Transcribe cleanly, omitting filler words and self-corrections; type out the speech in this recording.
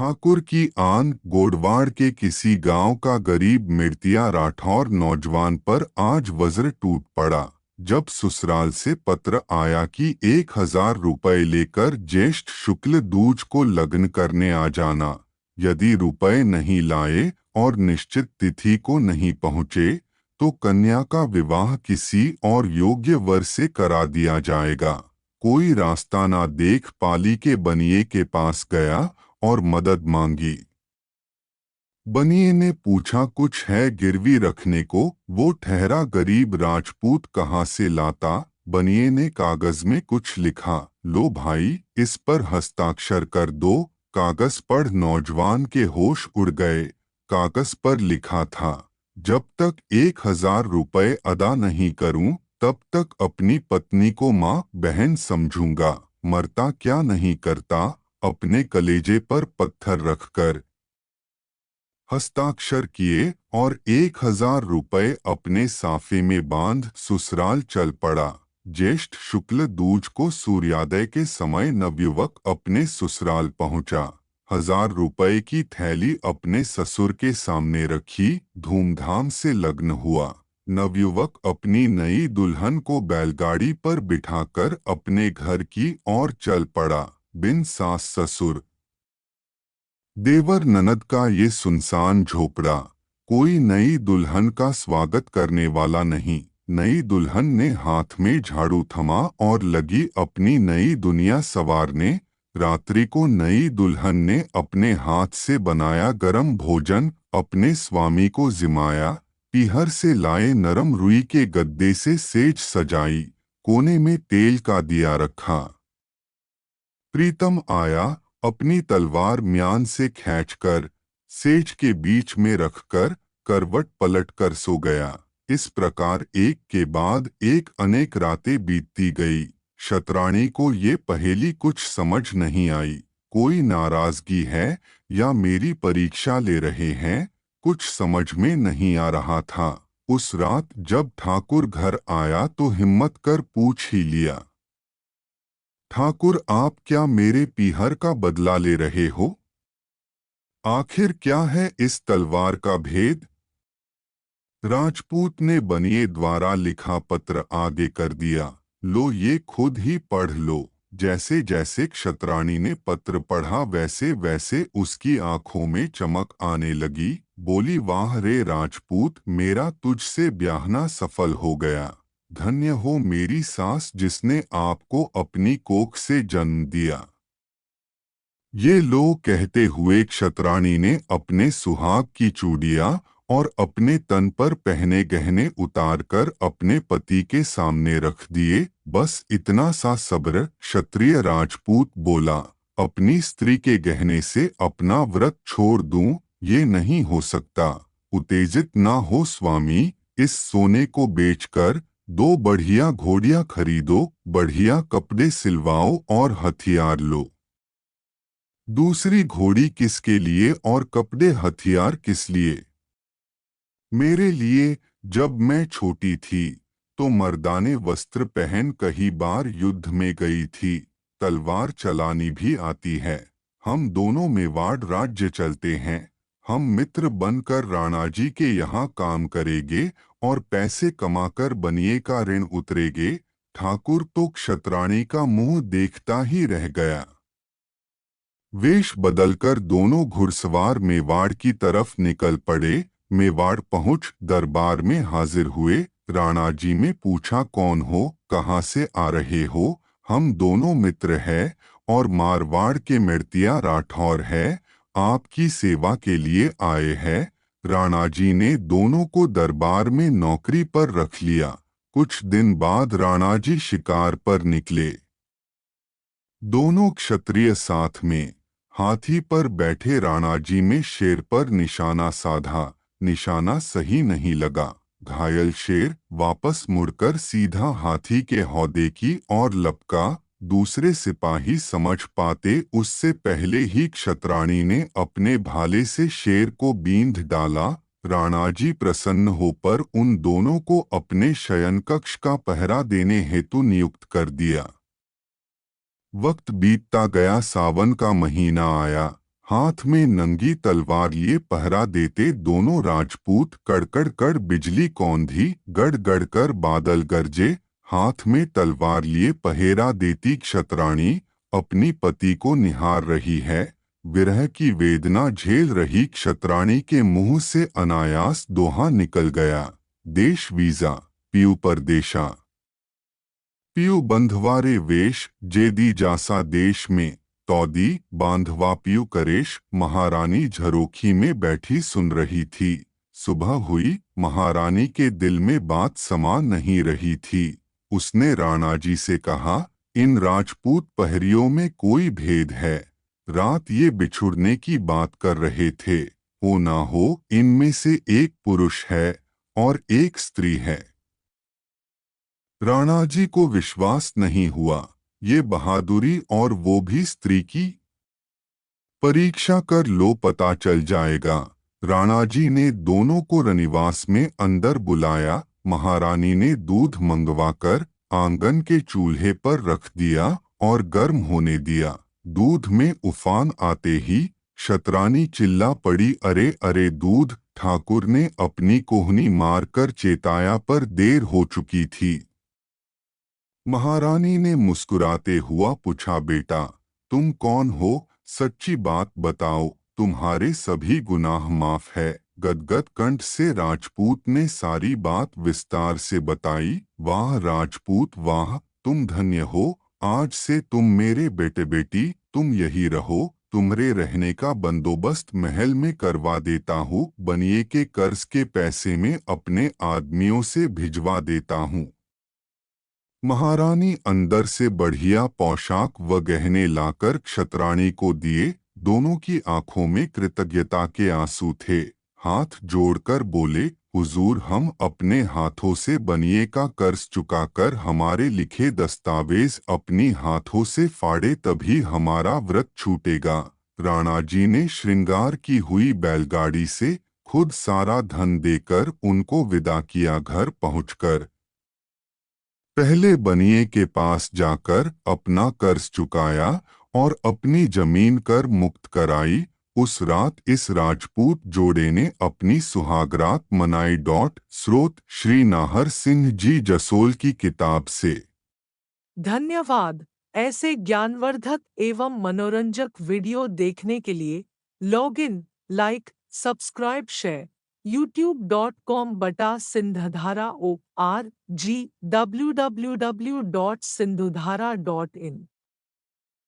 ठाकुर की आन गोडवाड़ के किसी गांव का गरीब मिर्तिया राठौर नौजवान पर आज वज्र टूट पड़ा जब ससुराल से पत्र आया कि 1000 रुपये लेकर ज्येष्ठ शुक्ल दूज को लग्न करने आ जाना। यदि रुपये नहीं लाए और निश्चित तिथि को नहीं पहुँचे तो कन्या का विवाह किसी और योग्य वर से करा दिया जाएगा। कोई रास्ता ना देख पाली के बनिए के पास गया और मदद मांगी। बनिए ने पूछा, कुछ है गिरवी रखने को? वो ठहरा गरीब राजपूत कहाँ से लाता? बनिए ने कागज में कुछ लिखा। लो भाई, इस पर हस्ताक्षर कर दो। कागज पढ़ नौजवान के होश उड़ गए। कागज पर लिखा था, जब तक 1000 रुपये अदा नहीं करूं तब तक अपनी पत्नी को माँ बहन समझूंगा। मरता क्या नहीं करता अपने कलेजे पर पत्थर रखकर। हस्ताक्षर किए और 1000 रुपये अपने साफे में बांध ससुराल चल पड़ा। ज्येष्ठ शुक्ल दूज को सूर्योदय के समय नवयुवक अपने ससुराल पहुंचा। 1000 रुपये की थैली अपने ससुर के सामने रखी। धूमधाम से लग्न हुआ। नवयुवक अपनी नई दुल्हन को बैलगाड़ी पर बिठाकर अपने घर की ओर चल पड़ा, बिन सास ससुर देवर ननद का ये सुनसान झोपड़ा। कोई नई दुल्हन का स्वागत करने वाला नहीं। नई दुल्हन ने हाथ में झाड़ू थमा और लगी अपनी नई दुनिया संवारने। रात्रि को नई दुल्हन ने अपने हाथ से बनाया गरम भोजन अपने स्वामी को जिमाया। पीहर से लाए नरम रुई के गद्दे से सेज सजाई। कोने में तेल का दिया रखा। प्रीतम आया, अपनी तलवार म्यान से खींचकर सेज के बीच में रखकर करवट पलटकर सो गया। इस प्रकार एक के बाद एक अनेक रातें बीतती गई। शतरानी को ये पहेली कुछ समझ नहीं आई। कोई नाराजगी है या मेरी परीक्षा ले रहे हैं, कुछ समझ में नहीं आ रहा था। उस रात जब ठाकुर घर आया तो हिम्मत कर पूछ ही लिया, ठाकुर आप क्या मेरे पीहर का बदला ले रहे हो? आखिर क्या है इस तलवार का भेद? राजपूत ने बनिए द्वारा लिखा पत्र आगे कर दिया। लो ये खुद ही पढ़ लो। जैसे जैसे क्षत्राणी ने पत्र पढ़ा वैसे वैसे उसकी आंखों में चमक आने लगी। बोली, वाह रे राजपूत, मेरा तुझसे ब्याहना सफल हो गया। धन्य हो मेरी सास जिसने आपको अपनी कोख से जन्म दिया। ये लो कहते हुए क्षत्राणी ने अपने सुहाग की चूड़ियां और अपने तन पर पहने गहने उतारकर अपने पति के सामने रख दिए। बस इतना सा सब्र। क्षत्रिय राजपूत बोला, अपनी स्त्री के गहने से अपना व्रत छोड़ दूं, ये नहीं हो सकता। उत्तेजित ना हो स्वामी, इस सोने को बेचकर 2 बढ़िया घोड़ियां खरीदो, बढ़िया कपड़े सिलवाओ और हथियार लो। दूसरी घोड़ी किसके लिए और कपड़े हथियार किस लिए? मेरे लिए। जब मैं छोटी थी तो मर्दाने वस्त्र पहन कई बार युद्ध में गई थी। तलवार चलानी भी आती है। हम दोनों मेवाड़ राज्य चलते हैं। हम मित्र बनकर राणा जी के यहाँ काम करेंगे और पैसे कमाकर बनिए का ऋण उतरेंगे। ठाकुर तो क्षत्राणी का मुंह देखता ही रह गया। वेश बदलकर दोनों घुड़सवार मेवाड़ की तरफ निकल पड़े। मेवाड़ पहुंच दरबार में हाजिर हुए। राणा जी में पूछा, कौन हो, कहाँ से आ रहे हो? हम दोनों मित्र हैं और मारवाड़ के मिर्तिया राठौर है, आपकी सेवा के लिए आए हैं। राणा जी ने दोनों को दरबार में नौकरी पर रख लिया। कुछ दिन बाद राणा जी शिकार पर निकले। दोनों क्षत्रिय साथ में। हाथी पर बैठे राणा जी में शेर पर निशाना साधा। निशाना सही नहीं लगा। घायल शेर वापस मुड़कर सीधा हाथी के हौदे की ओर लपका। दूसरे सिपाही समझ पाते उससे पहले ही क्षत्राणी ने अपने भाले से शेर को बींध डाला। राणा जी प्रसन्न होकर उन दोनों को अपने शयन कक्ष का पहरा देने हेतु नियुक्त कर दिया। वक्त बीतता गया। सावन का महीना आया। हाथ में नंगी तलवार लिए पहरा देते दोनों राजपूत। कड़कड़ कर बिजली कौंधी, गड़ गड़ कर बादल गरजे। हाथ में तलवार लिए पहरा देती क्षत्राणी अपनी पति को निहार रही है। विरह की वेदना झेल रही क्षत्राणी के मुंह से अनायास दोहा निकल गया। देश वीजा पियु परदेशा। पियु बंधवारे वेश जेदी जासा देश में। तौदी बांधवा पियु करेश। महारानी झरोखी में बैठी सुन रही थी। सुबह हुई, महारानी के दिल में बात समा नहीं रही थी। उसने राणा जी से कहा, इन राजपूत पहरियों में कोई भेद है। रात ये बिछुड़ने की बात कर रहे थे। हो ना हो इनमें से एक पुरुष है और एक स्त्री है। राणा जी को विश्वास नहीं हुआ। ये बहादुरी, और वो भी स्त्री की। परीक्षा कर लो, पता चल जाएगा। राणा जी ने दोनों को रनिवास में अंदर बुलाया। महारानी ने दूध मंगवाकर आंगन के चूल्हे पर रख दिया और गर्म होने दिया। दूध में उफान आते ही क्षत्राणी चिल्ला पड़ी, अरे अरे दूध! ठाकुर ने अपनी कोहनी मारकर चेताया, पर देर हो चुकी थी। महारानी ने मुस्कुराते हुआ पूछा, बेटा तुम कौन हो? सच्ची बात बताओ, तुम्हारे सभी गुनाह माफ है। गदगद कंठ से राजपूत ने सारी बात विस्तार से बताई। वाह राजपूत वाह, तुम धन्य हो। आज से तुम मेरे बेटे बेटी, तुम यही रहो। तुम्हारे रहने का बंदोबस्त महल में करवा देता हूँ। बनिए के कर्ज के पैसे में अपने आदमियों से भिजवा देता हूँ। महारानी अंदर से बढ़िया पोशाक व गहने लाकर क्षत्राणी को दिए। दोनों की आंखों में कृतज्ञता के आंसू थे। हाथ जोड़कर बोले, हुजूर हम अपने हाथों से बनिए का कर्ज चुकाकर हमारे लिखे दस्तावेज अपनी हाथों से फाड़े, तभी हमारा व्रत छूटेगा। राणा जी ने श्रृंगार की हुई बैलगाड़ी से खुद सारा धन देकर उनको विदा किया। घर पहुंचकर पहले बनिए के पास जाकर अपना कर्ज चुकाया और अपनी जमीन कर मुक्त कराई। उस रात इस राजपूत जोड़े ने अपनी सुहागरात मनाई। स्रोत श्री नाहर सिंह जी जसोल की किताब से। धन्यवाद। ऐसे ज्ञानवर्धक एवं मनोरंजक वीडियो देखने के लिए log in, like, subscribe, share youtube.com/सिंधधारा ORG www.sindhudhara.in